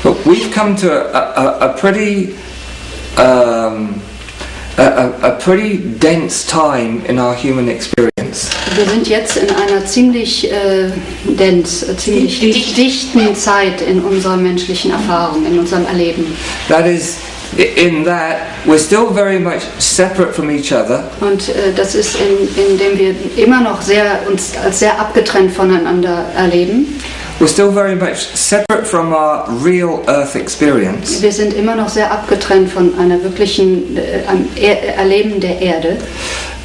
But we've come to a pretty dense time in our human experience. Wir sind jetzt in einer ziemlich dichten Zeit in unserer menschlichen Erfahrung, in unserem Erleben. That is, in that we're still very much separate from each other. Und das ist, indem wir immer noch uns als sehr abgetrennt voneinander erleben. We're still very much separate from our real Earth experience. Wir sind immer noch sehr abgetrennt von einer wirklichen Erleben der Erde.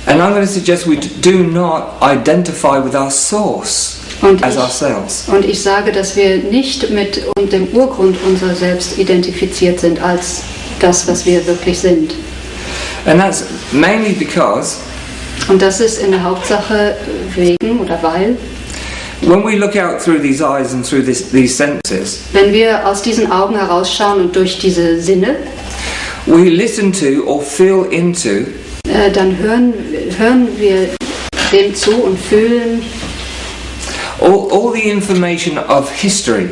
And I'm going to suggest we do not identify with our source as ourselves. Und ich sage, dass wir nicht mit dem Urgrund unserer selbst identifiziert sind als das, was wir wirklich sind. And that's mainly because, und das ist in der Hauptsache wegen oder weil, when we look out through these eyes and through these senses, wenn wir aus diesen Augen herausschauen und durch diese Sinne, we listen to or feel into, dann hören wir dem zu und fühlen all the information of history.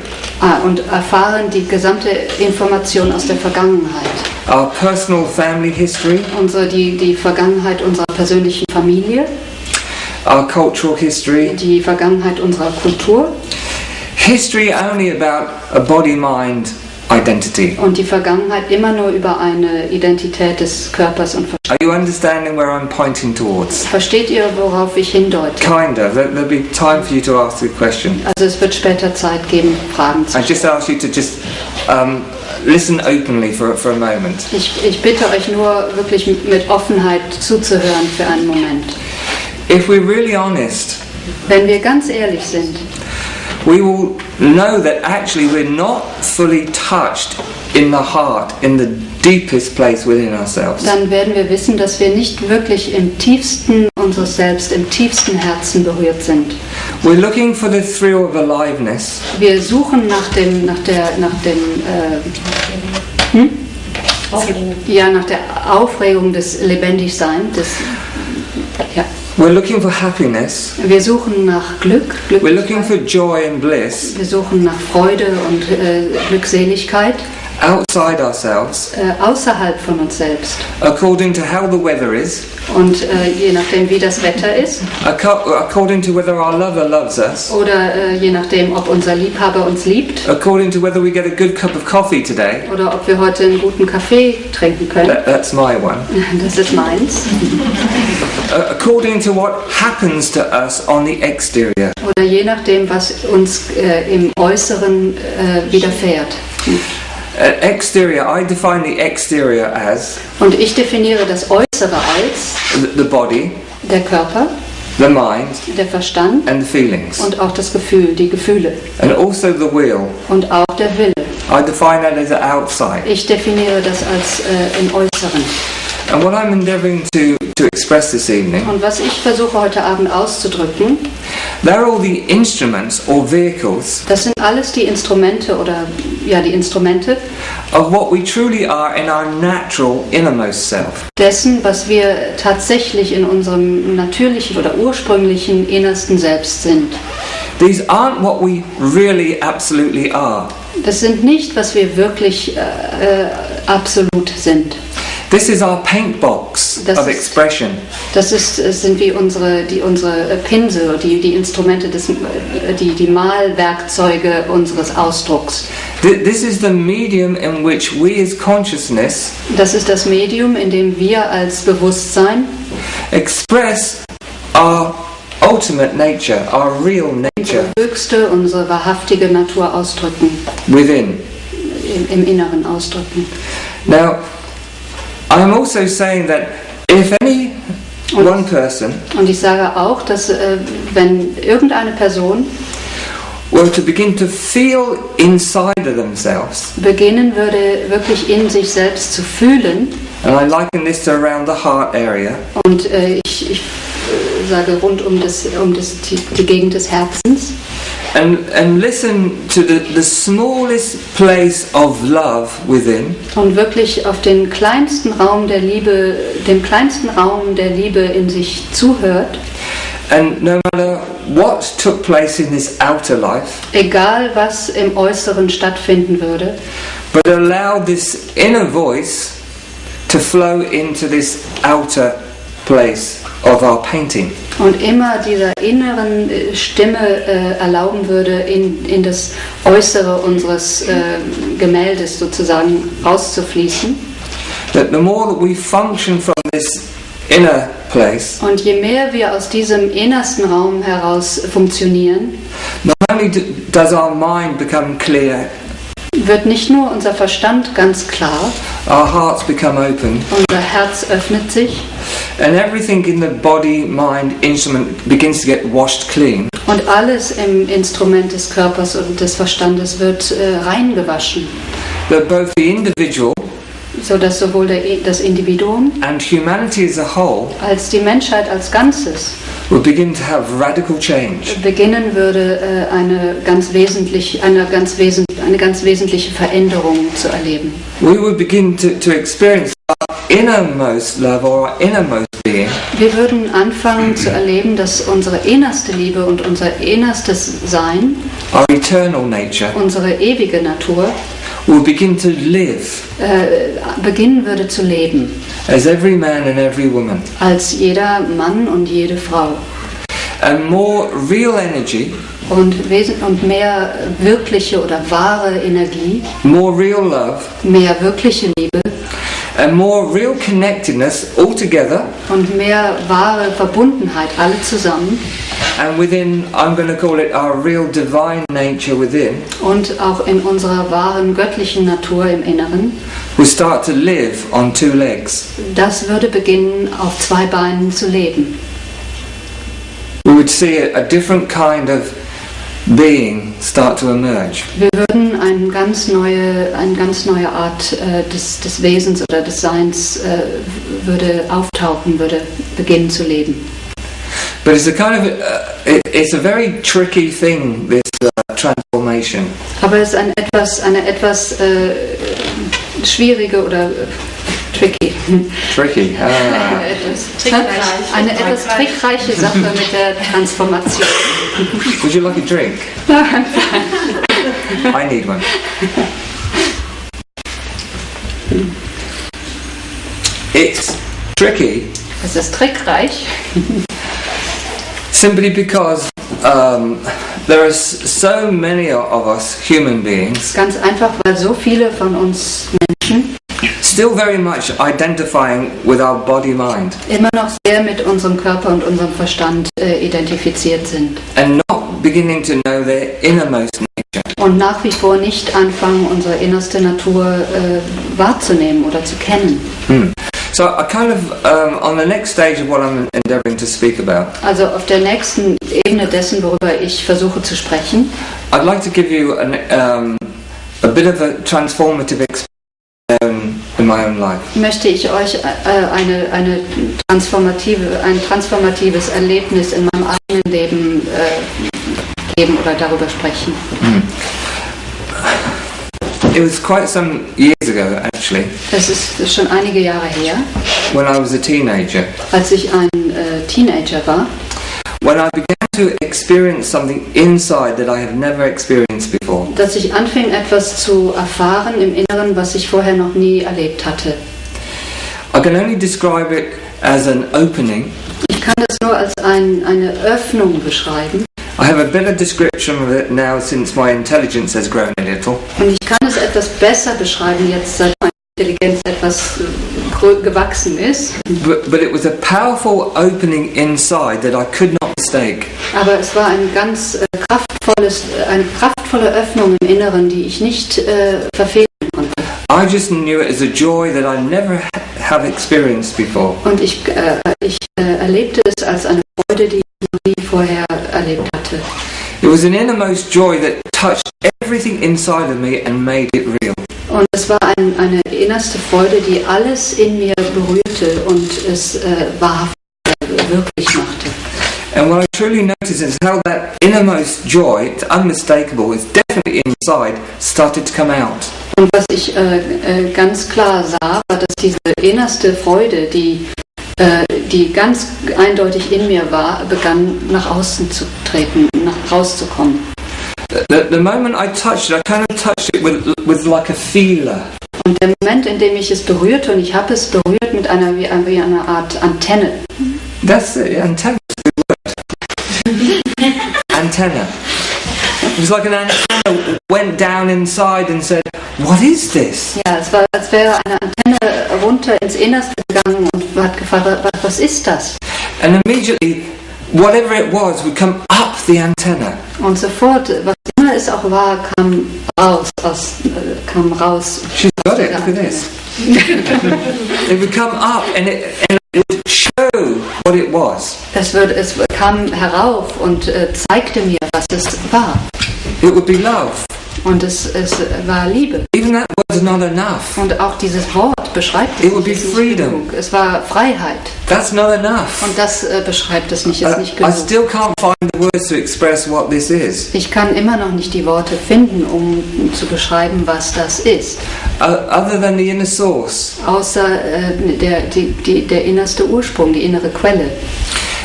Und erfahren die gesamte Information aus der Vergangenheit. Our personal family history. Die Vergangenheit unserer persönlichen Familie. Our cultural history. Die Vergangenheit unserer Kultur. History only about a body-mind identity. Und die Vergangenheit immer nur über eine Identität des Körpers und Verstandes. Are you understanding where I'm pointing towards? Versteht ihr, worauf ich hindeute? Kind of. There'll be time for you to ask the question. Also es wird später Zeit geben, Fragen zu stellen. I just ask you to just listen openly for a moment. Ich bitte euch nur wirklich mit Offenheit zuzuhören für einen Moment. If we're really honest, wenn wir ganz ehrlich sind, we will know that actually we're not fully touched in the heart, in the deepest place within ourselves. Dann werden wir wissen, dass wir nicht wirklich im tiefsten unseres Selbst, im tiefsten Herzen berührt sind. We're looking for the thrill of aliveness. Wir suchen nach der Aufregung des Lebendigseins, We're looking for happiness. Wir suchen nach Glück. We're looking for joy and bliss. Wir suchen nach Freude und Glückseligkeit. Outside ourselves. Außerhalb von uns selbst. According to how the weather is. Und je nachdem, wie das Wetter ist. According to whether our lover loves us. Oder je nachdem, ob unser Liebhaber uns liebt. According to whether we get a good cup of coffee today. Oder ob wir heute einen guten Kaffee trinken können. That's my one. Das ist meins. According to what happens to us on the exterior. Oder je nachdem, was uns im Äußeren widerfährt. Exterior, I define the exterior as. Und ich definiere das Äußere als the body, der Körper, the mind, der Verstand and the feelings. Und auch das Gefühl, die Gefühle. And also the will. Und auch der Wille. I define that as outside. Ich definiere das als im Äußeren. And what I'm endeavoring to express this evening, und was ich versuche heute Abend auszudrücken, they're all the instruments or vehicles. Das sind alles die Instrumente die Instrumente of what we truly are in our natural innermost self. Dessen, was wir tatsächlich in unserem natürlichen oder ursprünglichen innersten Selbst sind. These aren't what we really absolutely are. Das sind nicht, was wir wirklich absolut sind. This is our paint box of expression. Das sind wie unsere Pinsel, die Instrumente, die Malwerkzeuge unseres Ausdrucks. This is the medium in which we as consciousness. Das ist das Medium, in dem wir als Bewusstsein express our ultimate nature, our real nature. Unsere höchste, unsere wahrhaftige Natur ausdrücken. Within. Im Inneren ausdrücken. Now, I'm also saying that if one person und ich sage auch, dass wenn irgendeine Person were to begin to feel inside of themselves, beginnen würde, wirklich in sich selbst zu fühlen, and I liken this to around the heart area, und ich sage rund um die Gegend des Herzens, and listen to the smallest place of love within, und wirklich auf den kleinsten Raum der Liebe, dem kleinsten Raum der Liebe in sich zuhört, And no matter what took place in this outer life, egal was im Äußeren stattfinden würde, but allow this inner voice to flow into this outer place of our painting. und immer dieser inneren Stimme erlauben würde, in das Äußere unseres Gemäldes sozusagen rauszufließen. That the more that we function from this inner place, Und je mehr wir aus diesem innersten Raum heraus funktionieren, not only does our mind become clear, wird nicht nur unser Verstand ganz klar, our hearts become open, unser Herz öffnet sich and everything in the body, mind, instrument begins to get washed clean. und alles im Instrument des Körpers und des Verstandes wird reingewaschen, That both the individual sodass sowohl das Individuum and humanity as a whole als die Menschheit als Ganzes will begin to have radical change. beginnen würde, eine ganz wesentliche Veränderung zu erleben. We will begin to experience our innermost love or our innermost being Wir würden anfangen zu erleben, dass unsere innerste Liebe und unser innerstes Sein, our eternal nature unsere ewige Natur, will begin to live beginnen würde zu leben, as every man and every woman. als jeder Mann und jede Frau. And more real energy, Und mehr wirkliche oder wahre Energie, more real love, mehr wirkliche Liebe and more real connectedness all together. und mehr wahre Verbundenheit, alle zusammen. And within, I'm going to call it our real divine nature within, Und auch in unserer wahren göttlichen Natur im Inneren, will start to live on two legs. das würde beginnen, auf zwei Beinen zu leben. We would see a different kind of being start to emerge. Wir würden eine ganz neue Art des Wesens oder des Seins würde auftauchen, würde beginnen zu leben. But it's a kind of, it's a very tricky thing, this transformation. Aber es ist eine etwas schwierige oder tricky. Tricky. Eine etwas trickreiche Sache mit der Transformation. Would you like a drink? No, I'm fine. I need one. It's tricky Es ist trickreich, simply because there are so many of us human beings ganz einfach, weil so viele von uns Menschen still very much identifying with our body-mind immer noch sehr mit unserem Körper und unserem Verstand identifiziert sind and not beginning to know their innermost nature. und nach wie vor nicht anfangen, unsere innerste Natur wahrzunehmen oder zu kennen. So I kind of, on the next stage of what I'm endeavouring to speak about, Also auf der nächsten Ebene dessen, worüber ich versuche zu sprechen, I'd like to give you a bit of a transformative experience in my own life. möchte ich euch ein transformatives Erlebnis in meinem eigenen Leben geben oder darüber sprechen. It was quite some years ago, actually, Es ist schon einige Jahre her, when I was a teenager, als ich ein Teenager war, when I began to experience something inside that I have never experienced before. dass ich anfing, etwas zu erfahren im Inneren, was ich vorher noch nie erlebt hatte. I can only describe it as an opening. Ich kann das nur als eine Öffnung beschreiben. I have a better description of it now since my intelligence has grown a little. Und ich kann es etwas besser beschreiben, jetzt seit meine Intelligenz etwas gewachsen ist. But it was a powerful opening inside that I could not mistake. Aber es war eine kraftvolle Öffnung im Inneren, die ich nicht verfehlen konnte. I just knew it as a joy that I never have experienced before. Und ich erlebte es als eine Freude, die ich noch nie vorher erlebt hatte. It was an innermost joy that touched everything inside of me and made it real. Und es war eine innerste Freude, die alles in mir berührte und es wahrhaft wirklich machte. And what I truly noticed is how that innermost joy, it's unmistakable, it's definitely inside, started to come out. Und was ich ganz klar sah, war, dass diese innerste Freude, die die ganz eindeutig in mir war, begann nach außen zu treten, rauszukommen. The moment I touched it, I kind of touched it with like a feeler. Und der Moment, in dem ich es berührte, und ich habe es berührt mit wie einer Art Antenne. That's it, antenna. Antenna. It was like an antenna went down inside and said, "What is this?" Ja, es war, als wäre eine Antenne runter ins Innerste gegangen und hat gefragt, was ist das? And immediately, whatever it was would come up the antenna. Und sofort, was immer es auch war, kam raus. She's got it. Look at this. It would come up and it would show what it was. Es kam herauf und zeigte mir, was es war. It would be love. Und es war Liebe. Even that word's not enough. Und auch dieses Wort beschreibt es It would be nicht freedom. genug. Es war Freiheit. That's not enough. Und das beschreibt es nicht, ist nicht I genug. still can't find the words to express what this is. Ich kann immer noch nicht die Worte finden, um zu beschreiben, was das ist. Other than the inner source. Außer der innerste Ursprung, die innere Quelle.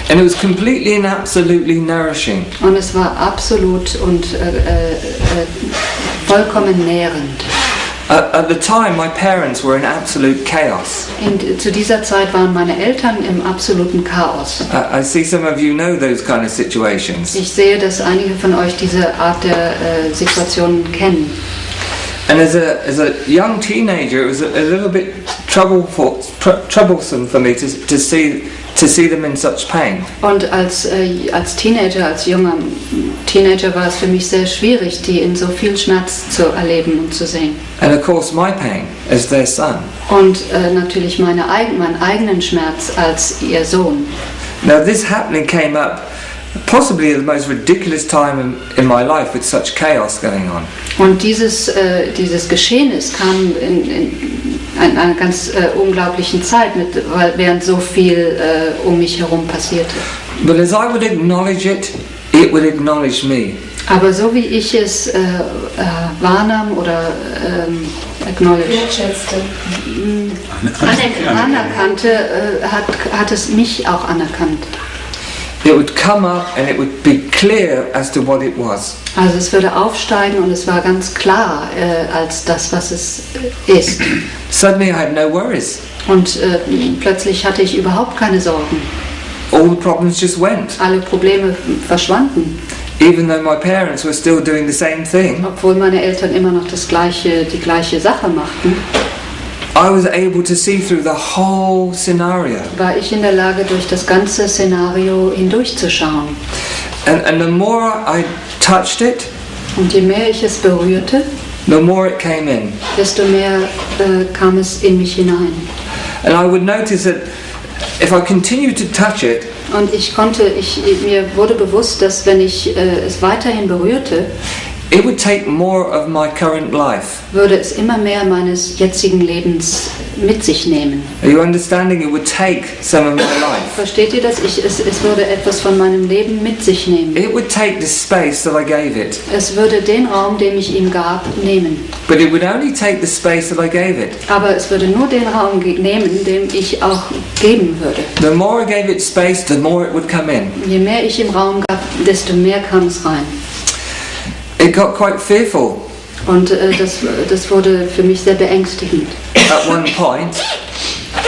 And it was completely and absolutely nourishing. Und es war absolut und vollkommen nährend. At the time, my parents were in absolute chaos. Zu dieser Zeit waren meine Eltern im absoluten Chaos. I see some of you know those kind of situations. Ich sehe, dass einige von euch diese Art der Situationen kennen. And as a young teenager, it was a little bit troublesome for me to see them in such pain. Und als Teenager, als junger Teenager war es für mich sehr schwierig, die in so viel Schmerz zu erleben und zu sehen. And of course my pain as their son. Und natürlich meinen eigenen Schmerz als ihr Sohn. Now this happening came up possibly at the most ridiculous time in my life with such chaos going on. Und dieses Geschehnis kam in einer ganz unglaublichen Zeit, während so viel um mich herum passierte. But as I would acknowledge it, it would acknowledge me. Aber so wie ich es wahrnahm oder anerkannte, hat es mich auch anerkannt. It would come up and it would be clear as to what it was. Also es würde aufsteigen und es war ganz klar als das, was es ist. Suddenly I had no worries. Und plötzlich hatte ich überhaupt keine Sorgen. All the problems just went. Alle Probleme verschwanden. Even though my parents were still doing the same thing. Obwohl meine Eltern immer noch die gleiche Sache machten. I was able to see through the whole scenario. War ich in der Lage, durch das ganze Szenario hindurchzuschauen. And the more I touched it, und je mehr ich es berührte, the more it came in. Desto mehr kam es in mich hinein. And I would notice that if I continued to touch it, und mir wurde bewusst, dass wenn ich es weiterhin berührte, it would take more of my current life. Würde es immer mehr meines jetzigen Lebens mit sich nehmen. Are you understanding? It would take some of my life. Versteht ihr das? Es würde etwas von meinem Leben mit sich nehmen. It would take the space that I gave it. Es würde den Raum, den ich ihm gab, nehmen. But it would only take the space that I gave it. Aber es würde nur den Raum nehmen, den ich auch geben würde. The more I gave it space, the more it would come in. Je mehr ich ihm Raum gab, desto mehr kam es rein. It got quite fearful. Und das wurde für mich sehr beängstigend. At one point.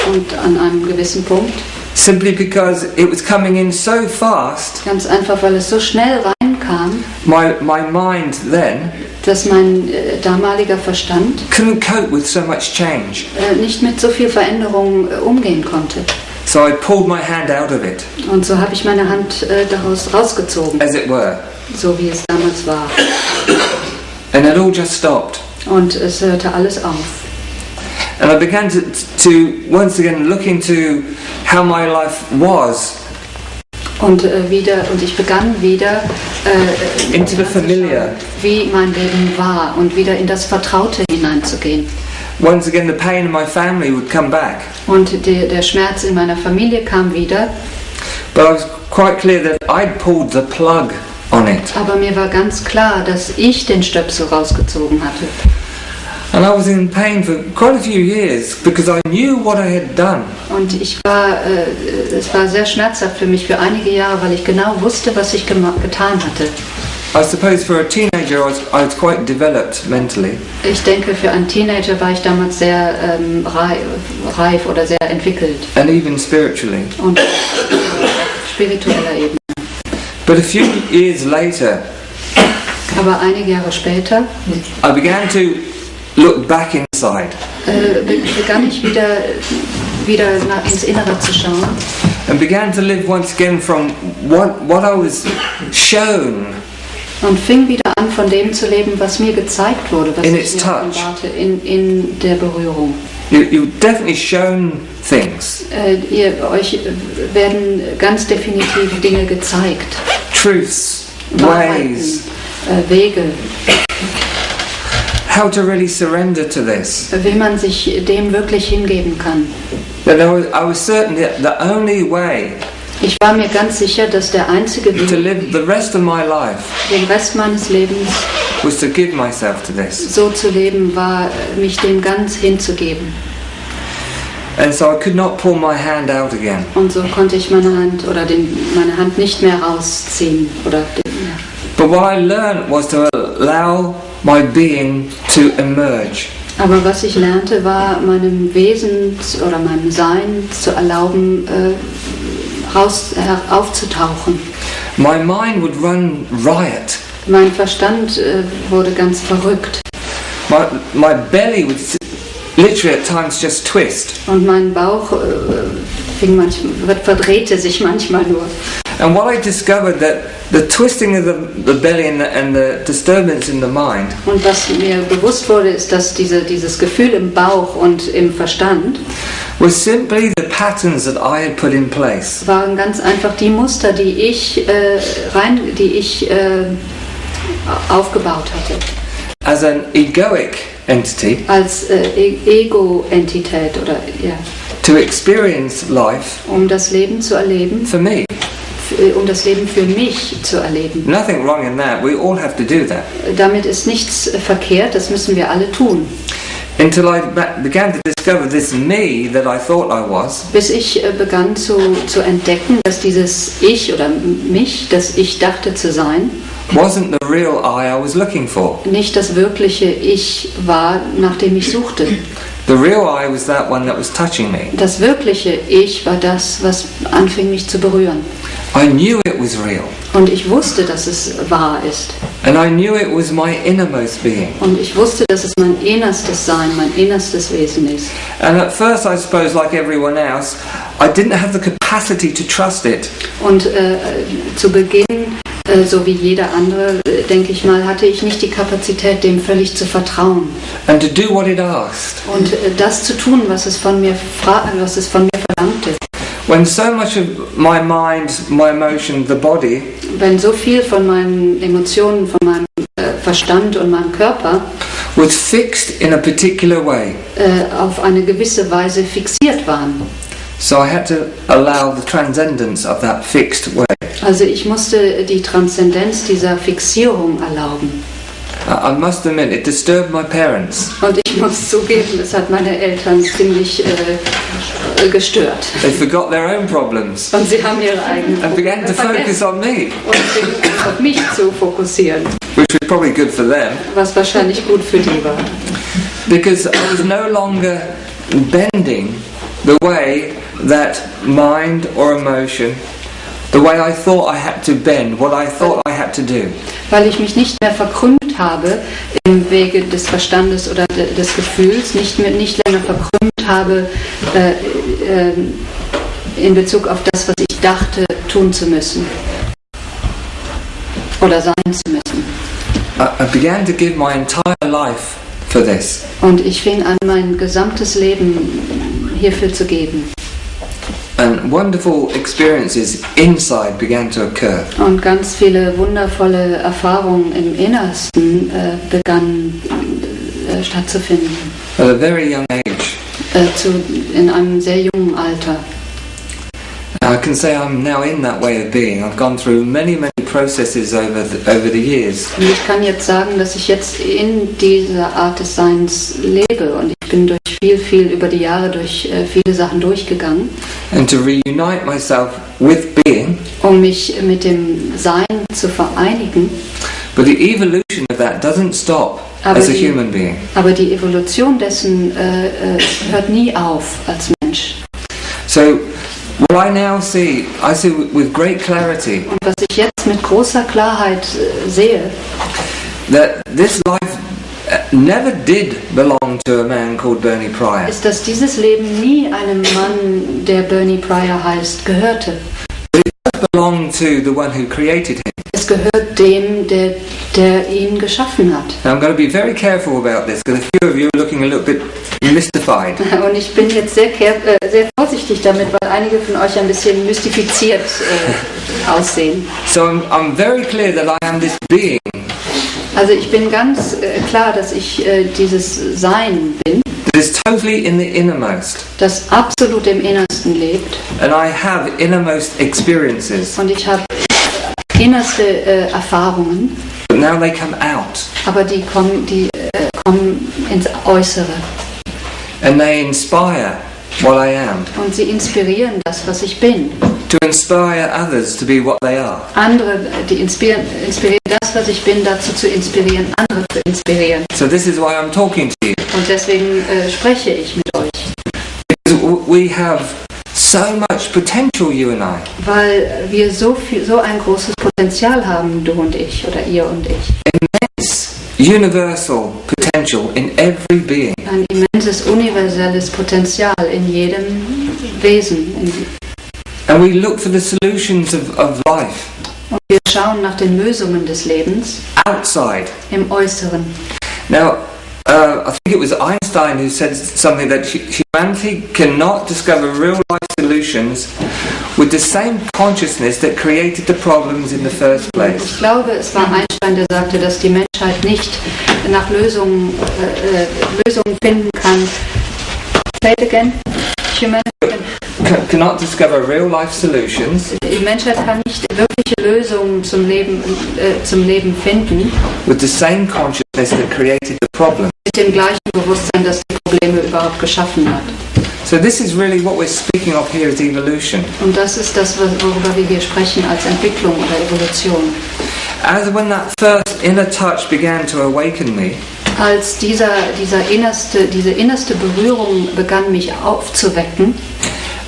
Und an einem gewissen Punkt. Simply because it was coming in so fast. Ganz einfach, weil es so schnell reinkam. My mind then. Dass mein damaliger Verstand couldn't cope with so much change. Nicht mit so viel Veränderung umgehen konnte. So I pulled my hand out of it. Und so habe ich meine Hand daraus rausgezogen. As it were. So wie es damals war. And it all just stopped. Und es hörte alles auf. And I began to once again look into how my life was. Und ich begann wieder into the familiar. Wie mein Leben war und wieder in das Vertraute hineinzugehen. Once again the pain in my family would come back. Und der Schmerz in meiner Familie kam wieder. But I was quite clear that I'd pulled the plug on it. Aber mir war ganz klar, dass ich den Stöpsel rausgezogen hatte. And I was in pain for quite a few years because I knew what I had done. Und es war sehr schmerzhaft für mich für einige Jahre, weil ich genau wusste, was ich getan hatte. I suppose for a teenager I was quite developed mentally. Ich denke, für einen Teenager war ich damals sehr reif oder sehr entwickelt. And even spiritually. Und auf spiritueller Ebene. But a few years later, aber einige Jahre später, I began to look back inside. Begann ich wieder ins Innere zu schauen. And began to live once again from what I was shown. Und fing wieder an, von dem zu leben, was mir gezeigt wurde, was ich mir offenbarte, in der Berührung. You've definitely shown things. Euch werden ganz definitiv Dinge gezeigt. Truths, Wahrheiten, ways, Wege. How to really surrender to this. Wie man sich dem wirklich hingeben kann. But I was certain that the only way ich war mir ganz sicher, dass der einzige Weg, to live the rest of my life, den Rest meines Lebens, was to give myself to this. So zu leben, war, mich dem ganz hinzugeben. And so I could not pull my hand out again. Und so konnte ich meine Hand nicht mehr rausziehen. But what I learned was to allow my being to emerge. Aber was ich lernte, war meinem Wesen oder meinem Sein zu erlauben, aufzutauchen. My mind would run riot. Mein Verstand wurde ganz verrückt. My belly would literally at times just twist. Und mein Bauch verdrehte sich manchmal nur. And what I discovered that the twisting of the belly and the disturbance in the mind. Und was mir bewusst wurde, ist, dass dieses Gefühl im Bauch und im Verstand was simply the patterns that I had put in place. Waren ganz einfach die Muster, die ich aufgebaut hatte. As an egoic entity. Als Ego-Entität oder ja. To experience life. Um das Leben zu erleben. For me. Um das Leben für mich zu erleben. Nothing wrong in that. We all have to do that. Damit ist nichts verkehrt. Das müssen wir alle tun. Until I began to discover this me that I thought I was. Bis ich begann zu entdecken, dass dieses Ich oder mich, das ich dachte zu sein, wasn't the real I was looking for. Nicht das wirkliche Ich war, nach dem ich suchte. The real I was that one that was touching me. Das wirkliche Ich war das, was anfing mich zu berühren. I knew it was real. Und ich wusste, dass es wahr ist. And I knew it was my innermost being. Und ich wusste, dass es mein innerstes Sein, mein innerstes Wesen ist. And at first, I suppose, like everyone else, I didn't have the capacity to trust it. Und zu Beginn, so wie jeder andere, denke ich mal, hatte ich nicht die Kapazität, dem völlig zu vertrauen. And to do what it asked. Und das zu tun, was es von mir verlangte. When so much of my mind, my emotion, the body, wenn so viel von meinen Emotionen, von meinem Verstand und meinem Körper was fixed in a particular way, auf eine gewisse Weise fixiert waren. So I had to allow the transcendence of that fixed way. Also ich musste die Transzendenz dieser Fixierung erlauben. I must admit, it disturbed my parents. Und ich muss zugeben, es hat meine Eltern ziemlich gestört. They forgot their own problems. Und sie haben ihre eigenen and began to focus on me. Und fingen auf mich zu fokussieren. Which was probably good for them. Was wahrscheinlich gut für die war. Because I was no longer bending the way that mind or emotion, the way I thought I had to bend, what I thought I had to do. Weil ich mich nicht mehr verkrümmt habe im Wege des Verstandes oder des Gefühls, nicht länger verkrümmt habe in Bezug auf das, was ich dachte, tun zu müssen oder sein zu müssen. I began to give my entire life for this. Und ich fing an, mein gesamtes Leben hierfür zu geben. And wonderful experiences inside began to occur. Und ganz viele wundervolle Erfahrungen im Innersten begannen stattzufinden. At a very young age. In einem sehr jungen Alter. I can say I'm now in that way of being. I've gone through many processes over the years. Und ich kann jetzt sagen, dass ich jetzt in dieser Art des Seins lebe und ich bin durch viel über die Jahre durch viele Sachen durchgegangen. And to reunite myself with being. Um mich mit dem Sein zu vereinigen. But the evolution of that doesn't stop as a human being. Aber die Evolution dessen hört nie auf als Mensch. So what I now see, I see with great clarity. Und was ich jetzt mit großer Klarheit sehe, that this life never did belong to a man called Bernie Pryor. Ist, dass dieses Leben nie einem Mann, der Bernie Pryor heißt, gehörte. But it does belong to the one who created him. Es gehört dem, der ihn geschaffen hat. Now I'm going to be very careful about this because a few of you are looking a little bit mystified. Und ich bin jetzt sehr vorsichtig damit, weil einige von euch ein bisschen mystifiziert aussehen. So I'm very clear that I am this being. Also ich bin ganz klar, dass ich dieses Sein bin. That is totally in the innermost. Das absolut im Innersten lebt. And I have innermost experiences. Und ich habe innerste Erfahrungen. But now they come out. Aber die kommen ins Äußere. And they inspire what I am. Und sie inspirieren das, was ich bin. To inspire others to be what they are. Andere, die inspirieren das, was ich bin, dazu zu inspirieren, andere zu inspirieren. So this is why I'm talking to you. Und deswegen spreche ich mit euch. Because we have so much potential, you and I. Weil wir so ein großes Potenzial haben, du und ich, oder ihr und ich. Immense, universal potential in every being. Ein immenses, universelles Potenzial in jedem Wesen. And we look for the solutions of life. Und wir schauen nach den Lösungen des Lebens. Outside. Im Äußeren. Now, I think it was Einstein who said something that humanity cannot discover real life solutions with the same consciousness that created the problems in the first place. Ich glaube, es war Einstein, der sagte, dass die Menschheit nicht nach Lösungen finden kann. Say it again. Humanity cannot discover real life solutions. Die Menschheit kann nicht wirkliche Lösungen zum Leben finden. With the same consciousness that created the problem. Mit dem gleichen Bewusstsein, das die Probleme überhaupt geschaffen hat. So this is really what we're speaking of here as evolution. Und das ist das, worüber wir hier sprechen als Entwicklung oder Evolution. As when that first inner touch began to awaken me. Als diese innerste Berührung begann, mich aufzuwecken,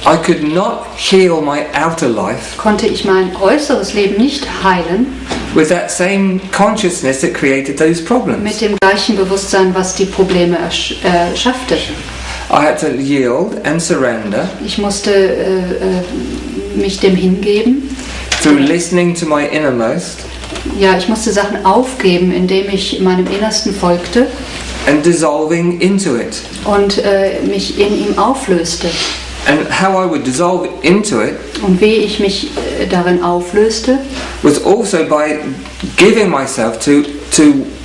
I could not heal my outer life. Konnte ich mein äußeres Leben nicht heilen. With that same consciousness that created those problems. Mit dem gleichen Bewusstsein, was die Probleme erschaffte. I had to yield and surrender. Ich musste mich dem hingeben. Through listening to my innermost. Ja, ich musste Sachen aufgeben, indem ich meinem Innersten folgte. And dissolving into it. Und mich in ihm auflöste. And how I would dissolve into it. Und wie ich mich darin auflöste. Was also by giving myself to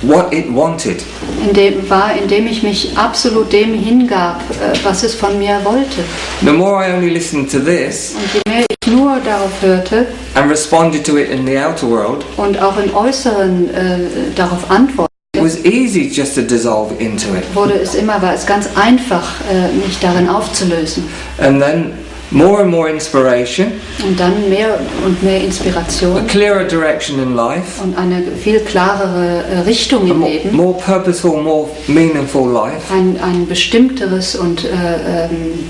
what it wanted. Indem ich mich absolut dem hingab, was es von mir wollte. The more I only listened to this. Und je mehr ich nur darauf hörte. And responded to it in the outer world. Und auch im Äußeren darauf antwortete. It was easy just to dissolve into it. War es ganz einfach, mich darin aufzulösen. And then more and more inspiration. Und dann mehr und mehr Inspiration. A clearer direction in life. Und eine viel klarere Richtung im Leben. More purposeful, more meaningful life. Ein bestimmteres und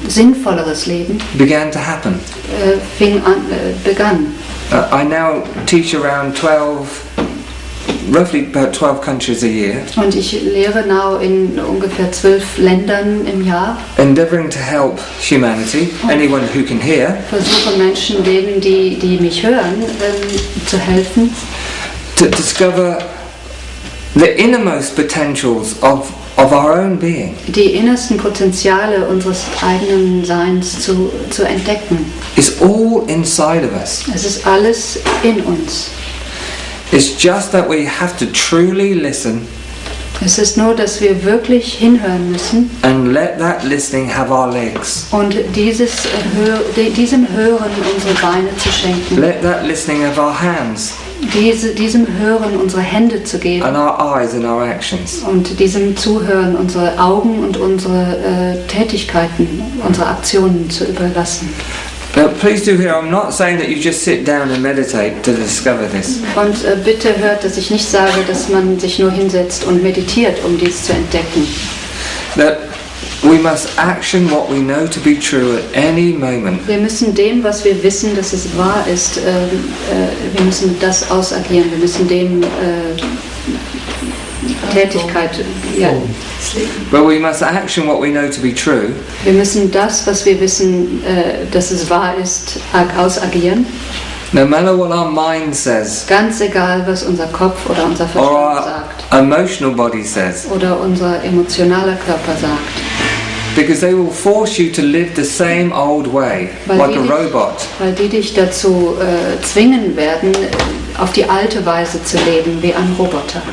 sinnvolleres Leben. Began to happen. Begann. I now teach around roughly about 12 countries a year. Und ich lehre now in ungefähr 12 Ländern im Jahr. Endeavoring to help humanity, anyone who can hear. Versuche Menschen, denen die mich hören, zu helfen. To discover the innermost potentials of our own being. Die innersten Potenziale unseres eigenen Seins zu entdecken. It's all inside of us. Es ist alles in uns. It's just that we have to truly listen Es ist nur, dass wir wirklich hinhören müssen and let that listening have our legs. und diesem Hören unsere Beine zu schenken, Let that listening have our hands diesem Hören unsere Hände zu geben and our eyes and our actions. und diesem Zuhören unsere Augen und unsere Tätigkeiten, unsere Aktionen zu überlassen. Now, please do hear, I'm not saying that you just sit down and meditate to discover this. Und bitte hört, dass ich nicht sage, dass man sich nur hinsetzt und meditiert, um dies zu entdecken. That we must action what we know to be true at any moment. Wir müssen dem, was wir wissen, dass es wahr ist, wir müssen das ausagieren. Wir müssen dem Tätigkeit, ja. But we must action what we know to be true. Wir müssen das, was wir wissen, dass es wahr ist, ausagieren. No matter what our mind says, Ganz egal, was unser Kopf oder unser or Verstand our sagt emotional body says, oder unser emotionaler Körper sagt. because they will force you to live the same old way, like a robot. Weil die dich dazu zwingen werden, auf die alte Weise zu leben, wie ein Roboter.